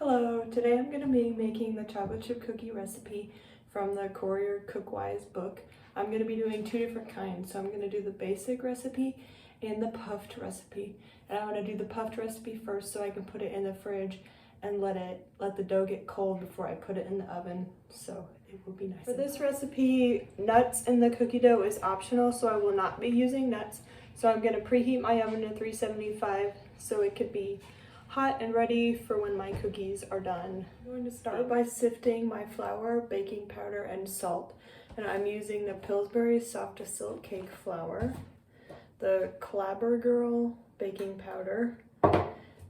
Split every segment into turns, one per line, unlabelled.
Hello, today I'm going to be making the chocolate chip cookie recipe from the Courier Cookwise book. I'm going to be doing two different kinds, so I'm going to do the basic recipe and the puffed recipe. And I want to do the puffed recipe first so I can put it in the fridge and let the dough get cold before I put it in the oven, so it will be nice. For this recipe, nuts in the cookie dough is optional, so I will not be using nuts. So I'm going to preheat my oven to 375 so it could be hot and ready for when my cookies are done. I'm going to start by sifting my flour, baking powder, and salt. And I'm using the Pillsbury Soft to Silk Cake flour, the Clabber Girl baking powder,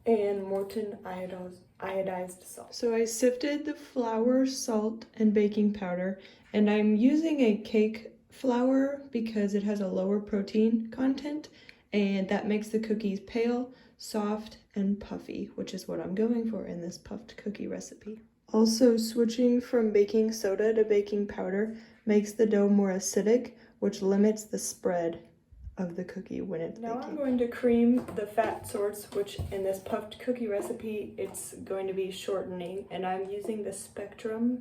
and Morton iodized salt. So I sifted the flour, salt, and baking powder, and I'm using a cake flour because it has a lower protein content, and that makes the cookies pale, soft, and puffy, which is what I'm going for in this puffed cookie recipe. Also, switching from baking soda to baking powder makes the dough more acidic, which limits the spread of the cookie when it's baking. Now I'm going to cream the fat source, which in this puffed cookie recipe, it's going to be shortening, and I'm using the Spectrum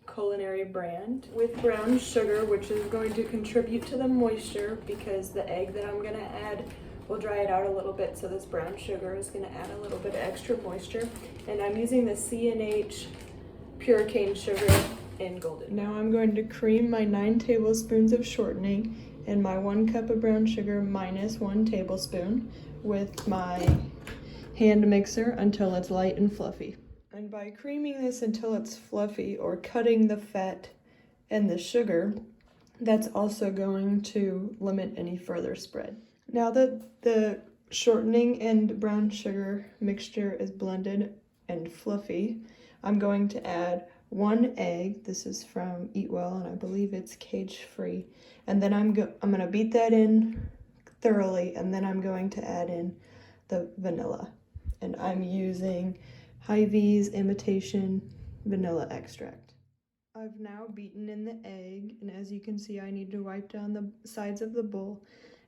culinary brand with brown sugar, which is going to contribute to the moisture because the egg that I'm going to add will dry it out a little bit, so this brown sugar is going to add a little bit of extra moisture. And I'm using the C&H pure cane sugar in golden. Now I'm going to cream my 9 tablespoons of shortening and my 1 cup of brown sugar minus 1 tablespoon with my hand mixer until it's light and fluffy. And by creaming this until it's fluffy or cutting the fat and the sugar, that's also going to limit any further spread. Now that the shortening and brown sugar mixture is blended and fluffy, I'm going to add 1 egg. This is from Eat Well, and I believe it's cage-free. And then I'm going to beat that in thoroughly, and then I'm going to add in the vanilla. And I'm using Hy-Vee's Imitation Vanilla Extract. I've now beaten in the egg, and as you can see, I need to wipe down the sides of the bowl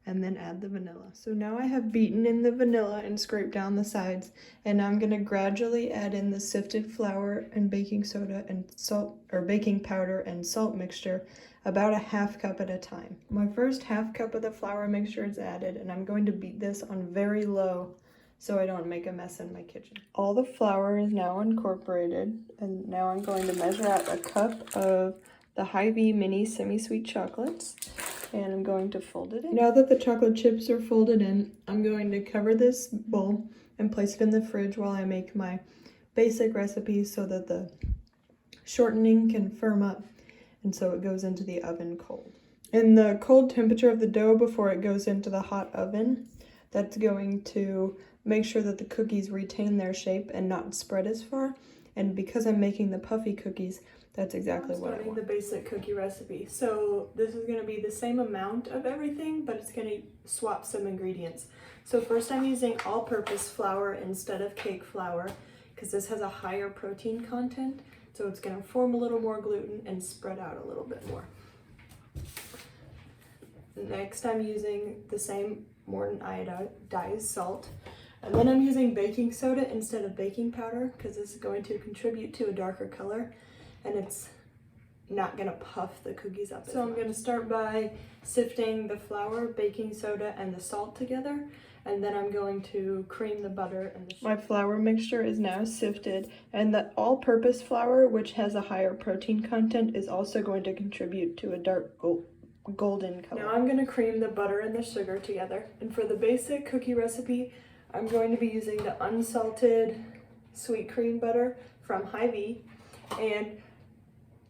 and then add the vanilla. So now I have beaten in the vanilla and scraped down the sides, and I'm gonna gradually add in the sifted flour and baking soda and salt, or baking powder and salt mixture, about a ½ cup at a time. My first ½ cup of the flour mixture is added, and I'm going to beat this on very low so I don't make a mess in my kitchen. All the flour is now incorporated, and now I'm going to measure out a cup of the Hy-Vee mini semi-sweet chocolates, and I'm going to fold it in. Now that the chocolate chips are folded in, I'm going to cover this bowl and place it in the fridge while I make my basic recipe so that the shortening can firm up and so it goes into the oven cold. And the cold temperature of the dough before it goes into the hot oven, that's going to make sure that the cookies retain their shape and not spread as far. And because I'm making the puffy cookies, that's exactly what I want. The basic cookie recipe. So this is going to be the same amount of everything, but it's going to swap some ingredients. So first I'm using all-purpose flour instead of cake flour because this has a higher protein content. So it's going to form a little more gluten and spread out a little bit more. Next I'm using the same Morton iodized salt. And then I'm using baking soda instead of baking powder because this is going to contribute to a darker color and it's not going to puff the cookies up. So I'm going to start by sifting the flour, baking soda, and the salt together, and then I'm going to cream the butter and the sugar. My flour mixture is now sifted, and the all-purpose flour, which has a higher protein content, is also going to contribute to a dark golden color. Now I'm going to cream the butter and the sugar together, and for the basic cookie recipe, I'm going to be using the unsalted sweet cream butter from Hy-Vee, and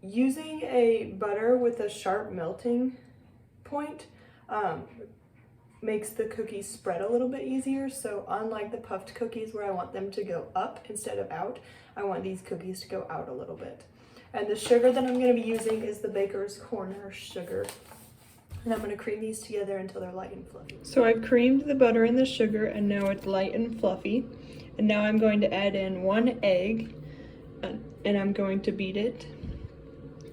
using a butter with a sharp melting point makes the cookies spread a little bit easier. So unlike the puffed cookies where I want them to go up instead of out, I want these cookies to go out a little bit. And the sugar that I'm going to be using is the Baker's Corner sugar. And I'm going to cream these together until they're light and fluffy. So I've creamed the butter and the sugar, and now it's light and fluffy. And now I'm going to add in 1 egg, and I'm going to beat it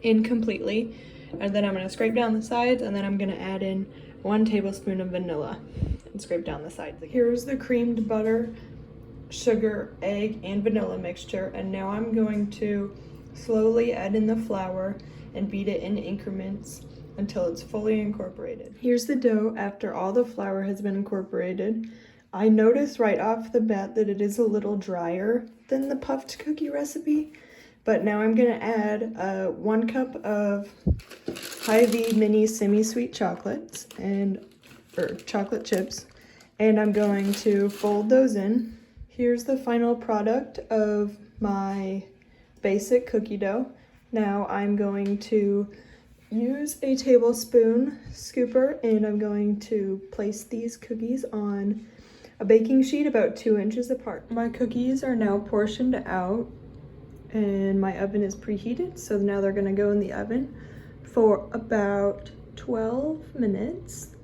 in completely. And then I'm going to scrape down the sides, and then I'm going to add in 1 tablespoon of vanilla and scrape down the sides again. Here's the creamed butter sugar, egg, and vanilla mixture, and now I'm going to slowly add in the flour and beat it in increments until it's fully incorporated. Here's the dough after all the flour has been incorporated. I noticed right off the bat that it is a little drier than the puffed cookie recipe, but now I'm gonna add 1 cup of Hy-Vee mini semi-sweet chocolates or chocolate chips, and I'm going to fold those in. Here's the final product of my basic cookie dough. Now I'm going to use a tablespoon scooper, and I'm going to place these cookies on a baking sheet about 2 inches apart. My cookies are now portioned out, and my oven is preheated, so now they're gonna go in the oven for about 12 minutes.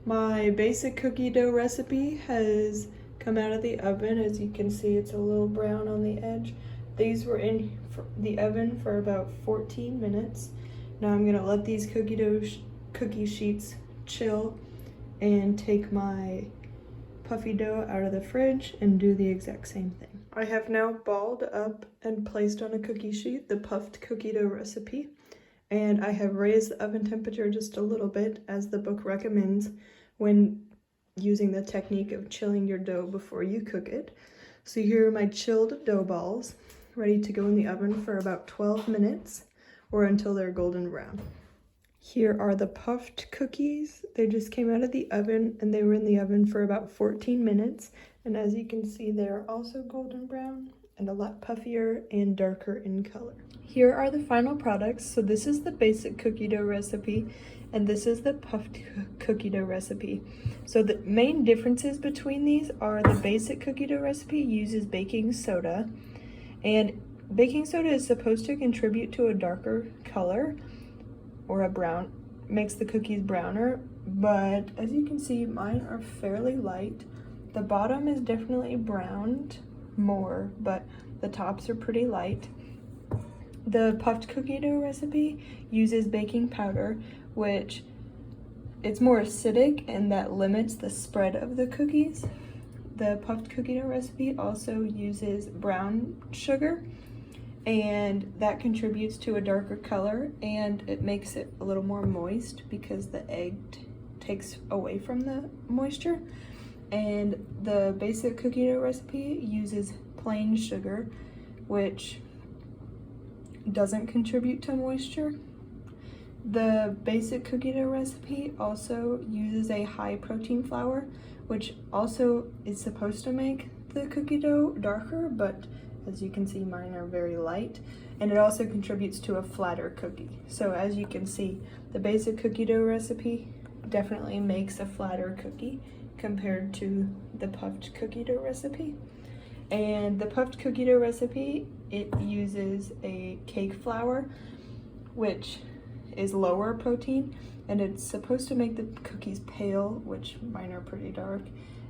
My basic cookie dough recipe has come out of the oven. As you can see, it's a little brown on the edge. These were in the oven for about 14 minutes. Now I'm gonna let these cookie sheets chill and take my puffy dough out of the fridge and do the exact same thing. I have now balled up and placed on a cookie sheet the puffed cookie dough recipe, and I have raised the oven temperature just a little bit, as the book recommends when using the technique of chilling your dough before you cook it. So here are my chilled dough balls, ready to go in the oven for about 12 minutes or until they're golden brown. Here are the puffed cookies. They just came out of the oven, and they were in the oven for about 14 minutes. And as you can see, they're also golden brown and a lot puffier and darker in color. Here are the final products. So this is the basic cookie dough recipe, and this is the puffed cookie dough recipe. So the main differences between these are the basic cookie dough recipe uses baking soda, and baking soda is supposed to contribute to a darker color, or a brown, makes the cookies browner, but as you can see, mine are fairly light. The bottom is definitely browned more, but the tops are pretty light. The puffed cookie dough recipe uses baking powder, which it's more acidic, and that limits the spread of the cookies. The puffed cookie dough recipe also uses brown sugar, and that contributes to a darker color, and it makes it a little more moist because the egg takes away from the moisture. And the basic cookie dough recipe uses plain sugar, which doesn't contribute to moisture. The basic cookie dough recipe also uses a high protein flour, which also is supposed to make the cookie dough darker, but as you can see, mine are very light, and it also contributes to a flatter cookie. So as you can see, the basic cookie dough recipe definitely makes a flatter cookie compared to the puffed cookie dough recipe. And the puffed cookie dough recipe, it uses a cake flour, which is lower protein, and it's supposed to make the cookies pale, which mine are pretty dark,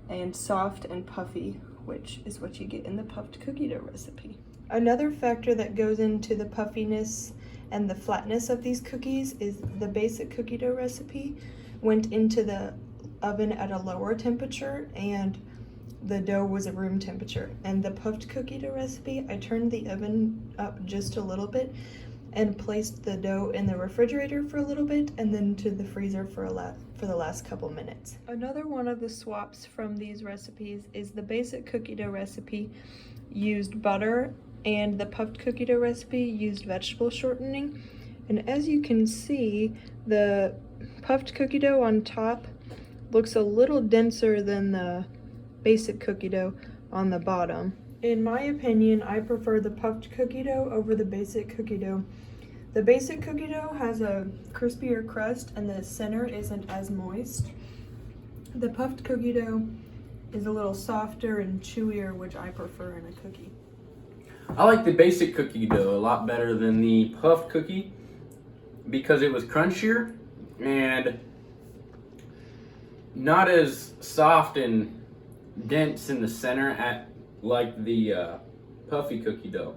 and soft and puffy, which is what you get in the puffed cookie dough recipe. Another factor that goes into the puffiness and the flatness of these cookies is the basic cookie dough recipe went into the oven at a lower temperature, and the dough was at room temperature. And the puffed cookie dough recipe, I turned the oven up just a little bit and placed the dough in the refrigerator for a little bit, and then to the freezer for the last couple minutes. Another one of the swaps from these recipes is the basic cookie dough recipe used butter, and the puffed cookie dough recipe used vegetable shortening. And as you can see, the puffed cookie dough on top looks a little denser than the basic cookie dough on the bottom. In my opinion, I prefer the puffed cookie dough over the basic cookie dough. The basic cookie dough has a crispier crust, and the center isn't as moist. The puffed cookie dough is a little softer and chewier, which I prefer in a cookie.
I like the basic cookie dough a lot better than the puffed cookie because it was crunchier and not as soft and dense in the center like the puffy cookie dough.